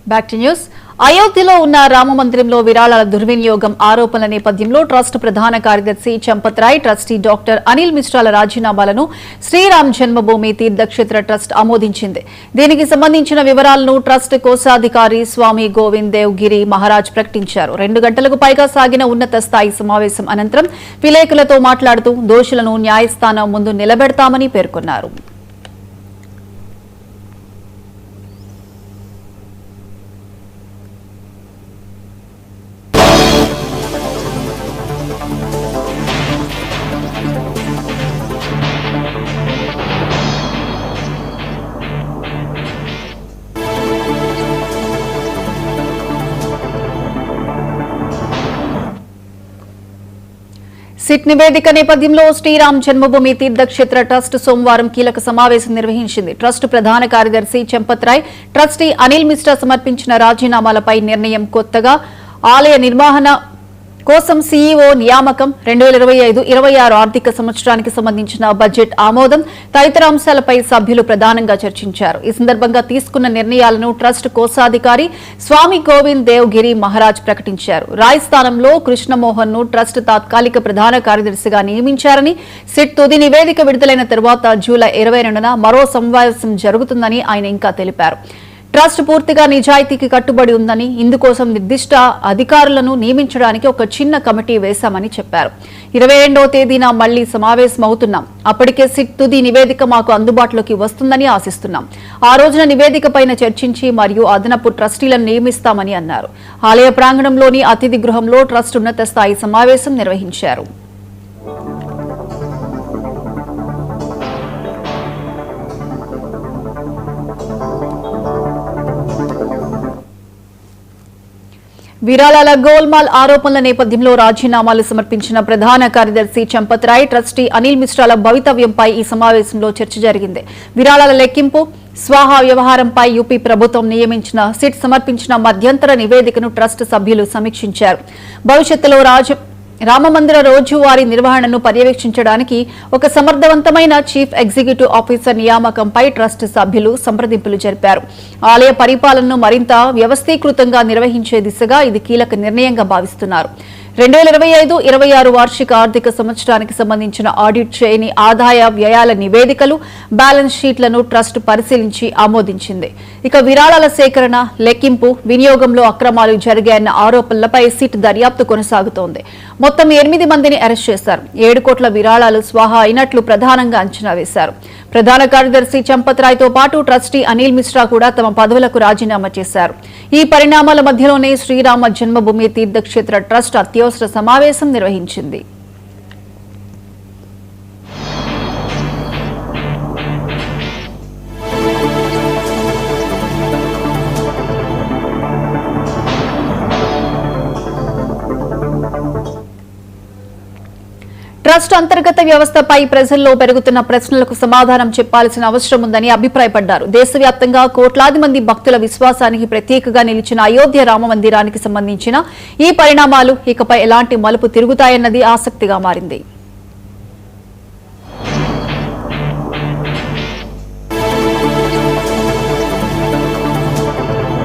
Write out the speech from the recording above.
Back to news. అయోధ్యలో ఉన్న రామ మందిరంలో విరాళాల దుర్వినియోగం ఆరోపణల నేపథ్యంలో ట్రస్ట్ ప్రధాన కార్యదర్శి చంపత్ రాయ్, ట్రస్టీ డాక్టర్ అనిల్ మిశ్రాల రాజీనామాలను శ్రీరామ్ జన్మభూమి తీర్థక్షేత్ర ట్రస్ట్ ఆమోదించింది. దీనికి సంబంధించిన వివరాలను ట్రస్ట్ కోశాధికారి స్వామి గోవింద్ దేవ్ గిరి మహారాజ్ ప్రకటించారు. 2 గంటలకు పైగా సాగిన ఉన్నత స్థాయి సమావేశం అనంతరం విలేకరులతో మాట్లాడుతూ దోషులను న్యాయస్థానం ముందు నిలబెడతామని పేర్కొన్నారు. సిట్ నివేదిక నేపథ్యంలో శ్రీరామ్ జన్మభూమి తీర్థక్షేత్ర ట్రస్ట్ సోమవారం కీలక సమావేశం నిర్వహించింది. ట్రస్ట్ ప్రధాన కార్యదర్శి చంపత్ రాయ్, ట్రస్టీ అనిల్ మిశ్రా సమర్పించిన రాజీనామాలపై నిర్ణయం, కొత్తగా ఆలయ నిర్వహణ కోసం సీఈఓ నియామకం, 2025-26 ఆర్థిక సంవత్సరానికి సంబంధించిన బడ్జెట్ ఆమోదం తదితర అంశాలపై సభ్యులు ప్రధానంగా చర్చించారు. ఈ సందర్భంగా తీసుకున్న నిర్ణయాలను ట్రస్ట్ కోశాధికారి స్వామి గోవింద్ దేవ్ గిరి మహారాజ్ ప్రకటించారు. రాయ్ స్థానంలో కృష్ణమోహన్ ను ట్రస్ట్ తాత్కాలిక ప్రధాన కార్యదర్శిగా నియమించారని, సిట్ తుది నివేదిక విడుదలైన తర్వాత జూలై 22న మరో సమావేశం జరుగుతుందని ఆయన ఇంకా తెలిపారు. ట్రస్ట్ పూర్తిగా నిజాయితీకి కట్టుబడి ఉందని, ఇందుకోసం నిర్దిష్ట అధికారులను నియమించడానికి ఒక చిన్న కమిటీ వేశామని చెప్పారు. 22వ తేదీన మళ్లీ సమావేశమవుతున్నాం. అప్పటికే సిట్ తుది నివేదిక మాకు అందుబాటులోకి వస్తుందని ఆశిస్తున్నాం. ఆ రోజున నివేదిక పైన చర్చించి మరియు అదనపు ట్రస్టీలను నియమిస్తామని అన్నారు. ఆలయ ప్రాంగణంలోని అతిథి గృహంలో ట్రస్ట్ ఉన్నత స్థాయి సమావేశం నిర్వహించారు. విరాళాల గోల్మాల్ ఆరోపణల నేపథ్యంలో రాజీనామాలు సమర్పించిన ప్రధాన కార్యదర్శి చంపత్ రాయ్, ట్రస్టీ అనిల్ మిశ్రాల భవితవ్యంపై ఈ సమావేశంలో చర్చ జరిగింది. విరాళాల లెక్కింపు, స్వాహా వ్యవహారంపై యూపీ ప్రభుత్వం నియమించిన సిట్ సమర్పించిన మధ్యంతర నివేదికను ట్రస్ట్ సభ్యులు సమీక్షించారు. భవిష్యత్తులో రామమందిర రోజువారీ నిర్వహణను పర్యవేక్షించడానికి ఒక సమర్థవంతమైన చీఫ్ ఎగ్జిక్యూటివ్ ఆఫీసర్ నియామకంపై ట్రస్ట్ సభ్యులు సంప్రదింపులు జరిపారు. ఆలయ పరిపాలనను మరింత వ్యవస్థీకృతంగా నిర్వహించే దిశగా ఇది కీలక నిర్ణయంగా భావిస్తున్నారు. 2025-26 వార్షిక ఆర్థిక సంవత్సరానికి సంబంధించిన ఆడిట్ చేయని ఆదాయ వ్యయాల నివేదికలు, బ్యాలెన్స్ షీట్లను ట్రస్ట్ పరిశీలించి ఆమోదించింది. ఇక విరాళాల సేకరణ, లెక్కింపు, వినియోగంలో అక్రమాలు జరిగాయన్న ఆరోపణలపై సిట్ దర్యాప్తు కొనసాగుతోంది. మొత్తం 8 మందిని అరెస్ట్ చేశారు. 7 కోట్ల విరాళాలు స్వాహా అయినట్లు ప్రధానంగా అంచనా వేశారు. ప్రధాన కార్యదర్శి చంపత్ రాయ్ తో పాటు ట్రస్టీ అనిల్ మిశ్రా కూడా తమ పదవులకు రాజీనామా చేశారు. ఈ పరిణామాల మధ్యలోనే శ్రీరామ జన్మభూమి తీర్థక్షేత్ర ట్రస్ట్ అత్యవసర సమావేశం నిర్వహించింది. ట్రస్ట్ అంతర్గత వ్యవస్థపై ప్రజల్లో పెరుగుతున్న ప్రశ్నలకు సమాధానం చెప్పాల్సిన అవసరం ఉందని అభిప్రాయపడ్డారు. దేశవ్యాప్తంగా కోట్లాది మంది భక్తుల విశ్వాసానికి ప్రత్యేకగా నిలిచిన అయోధ్య రామ మందిరానికి సంబంధించిన ఈ పరిణామాలు ఇకపై ఎలాంటి మలుపు తిరుగుతాయన్నది ఆసక్తిగా మారింది.